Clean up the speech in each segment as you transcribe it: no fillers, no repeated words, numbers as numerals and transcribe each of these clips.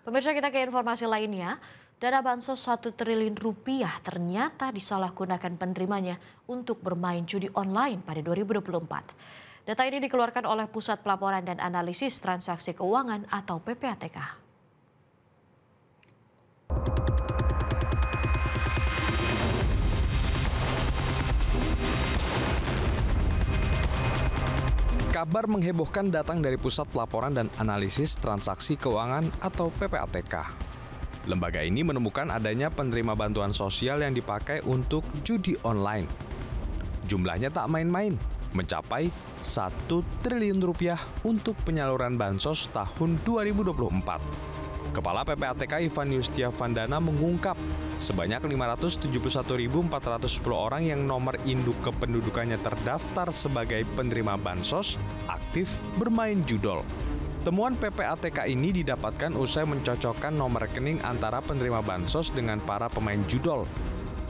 Pemirsa, kita ke informasi lainnya. Dana bansos 1 triliun rupiah ternyata disalahgunakan penerimanya untuk bermain judi online pada 2024. Data ini dikeluarkan oleh Pusat Pelaporan dan Analisis Transaksi Keuangan atau PPATK. Kabar menghebohkan datang dari Pusat Pelaporan dan Analisis Transaksi Keuangan atau PPATK. Lembaga ini menemukan adanya penerima bantuan sosial yang dipakai untuk judi online. Jumlahnya tak main-main, mencapai 1 triliun rupiah untuk penyaluran bansos tahun 2024. Kepala PPATK Ivan Yustiavandana mengungkap sebanyak 571.410 orang yang nomor induk kependudukannya terdaftar sebagai penerima bansos aktif bermain judol. Temuan PPATK ini didapatkan usai mencocokkan nomor rekening antara penerima bansos dengan para pemain judol.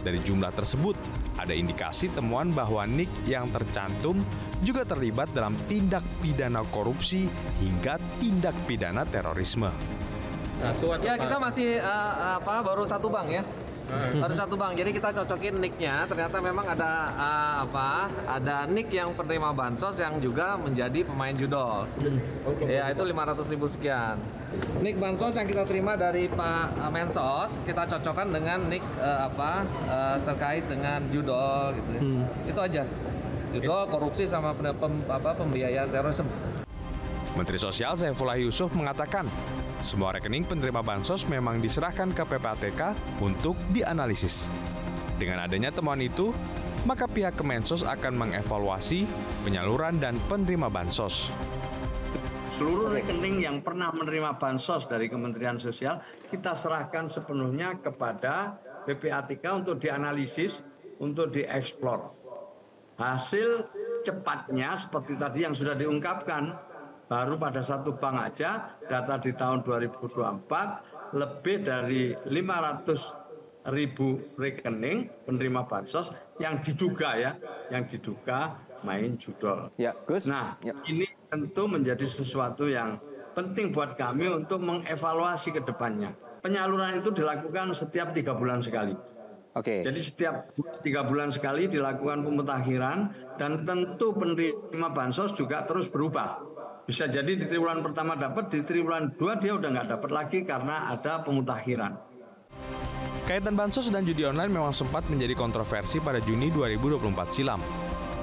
Dari jumlah tersebut, ada indikasi temuan bahwa nik yang tercantum juga terlibat dalam tindak pidana korupsi hingga tindak pidana terorisme. Ya, kita masih baru satu bank ya. Baru satu bank. Jadi kita cocokin nicknya. Ternyata memang ada ada nick yang penerima bansos yang juga menjadi pemain judol. Ya, itu 500.000 sekian. Nick bansos yang kita terima dari Pak Mensos kita cocokkan dengan nick terkait dengan judol gitu. Itu aja. Judol, korupsi sama pembiayaan terorisme. Menteri Sosial Saifullah Yusuf mengatakan, semua rekening penerima bansos memang diserahkan ke PPATK untuk dianalisis. Dengan adanya temuan itu, maka pihak Kemensos akan mengevaluasi penyaluran dan penerima bansos. Seluruh rekening yang pernah menerima bansos dari Kementerian Sosial, kita serahkan sepenuhnya kepada PPATK untuk dianalisis, untuk dieksplor. Hasil cepatnya seperti tadi yang sudah diungkapkan, baru pada satu bank aja, data di tahun 2024, lebih dari 500.000 rekening penerima bansos yang diduga main judol. Ya, Gus. Nah, ini tentu menjadi sesuatu yang penting buat kami untuk mengevaluasi ke depannya. Penyaluran itu dilakukan setiap 3 bulan sekali. Oke. Jadi setiap 3 bulan sekali dilakukan pemutakhiran dan tentu penerima bansos juga terus berubah. Bisa jadi di triwulan pertama dapat, di triwulan 2 dia udah nggak dapat lagi karena ada pemutakhiran. Kaitan bansos dan judi online memang sempat menjadi kontroversi pada Juni 2024 silam.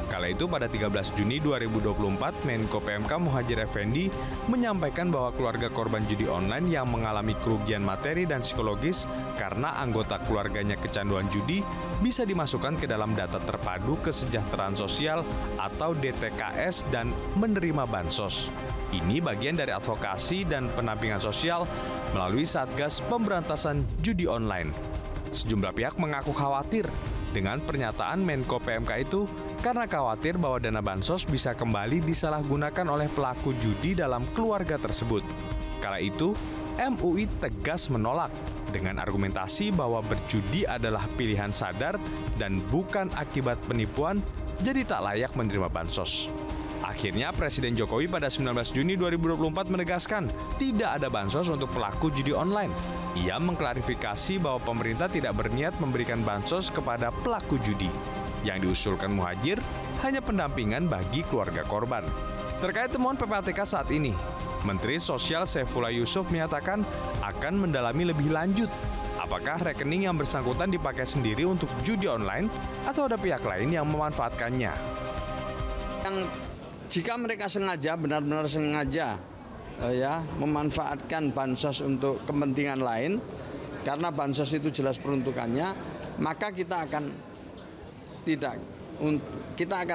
Kala itu pada 13 Juni 2024, Menko PMK Muhadjir Effendi menyampaikan bahwa keluarga korban judi online yang mengalami kerugian materi dan psikologis karena anggota keluarganya kecanduan judi bisa dimasukkan ke dalam data terpadu kesejahteraan sosial atau DTKS dan menerima bansos. Ini bagian dari advokasi dan pendampingan sosial melalui Satgas Pemberantasan Judi Online. Sejumlah pihak mengaku khawatir dengan pernyataan Menko PMK itu karena khawatir bahwa dana bansos bisa kembali disalahgunakan oleh pelaku judi dalam keluarga tersebut. Kala itu, MUI tegas menolak dengan argumentasi bahwa berjudi adalah pilihan sadar dan bukan akibat penipuan, jadi tak layak menerima bansos. Akhirnya Presiden Jokowi pada 19 Juni 2024 menegaskan tidak ada bansos untuk pelaku judi online. Ia mengklarifikasi bahwa pemerintah tidak berniat memberikan bansos kepada pelaku judi. Yang diusulkan Muhadjir hanya pendampingan bagi keluarga korban. Terkait temuan PPATK saat ini, Menteri Sosial Saifullah Yusuf menyatakan akan mendalami lebih lanjut apakah rekening yang bersangkutan dipakai sendiri untuk judi online atau ada pihak lain yang memanfaatkannya. Jika mereka sengaja, benar-benar sengaja memanfaatkan bansos untuk kepentingan lain, karena bansos itu jelas peruntukannya, maka kita akan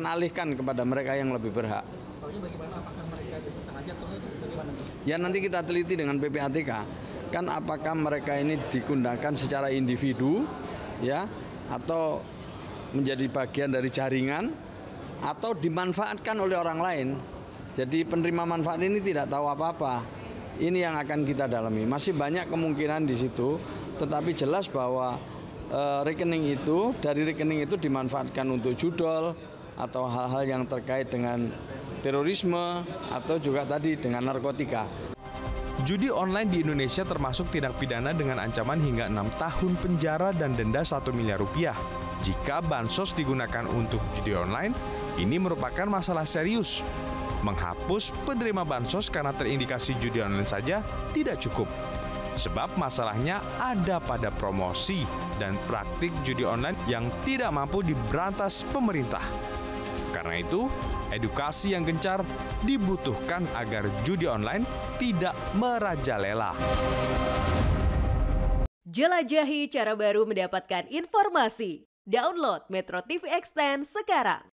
alihkan kepada mereka yang lebih berhak. Bagaimana, apakah mereka bisa sengaja atau bagaimana? Ya nanti kita teliti dengan PPATK, kan apakah mereka ini digunakan secara individu, ya, atau menjadi bagian dari jaringan, atau dimanfaatkan oleh orang lain. Jadi penerima manfaat ini tidak tahu apa-apa. Ini yang akan kita dalami. Masih banyak kemungkinan di situ, tetapi jelas bahwa rekening itu dimanfaatkan untuk judol atau hal-hal yang terkait dengan terorisme atau juga tadi dengan narkotika. Judi online di Indonesia termasuk tindak pidana dengan ancaman hingga 6 tahun penjara dan denda 1 miliar rupiah. Jika bansos digunakan untuk judi online, ini merupakan masalah serius. Menghapus penerima bansos karena terindikasi judi online saja tidak cukup. Sebab masalahnya ada pada promosi dan praktik judi online yang tidak mampu diberantas pemerintah. Karena itu, edukasi yang gencar dibutuhkan agar judi online tidak merajalela. Jelajahi cara baru mendapatkan informasi. Download Metro TV Extend sekarang.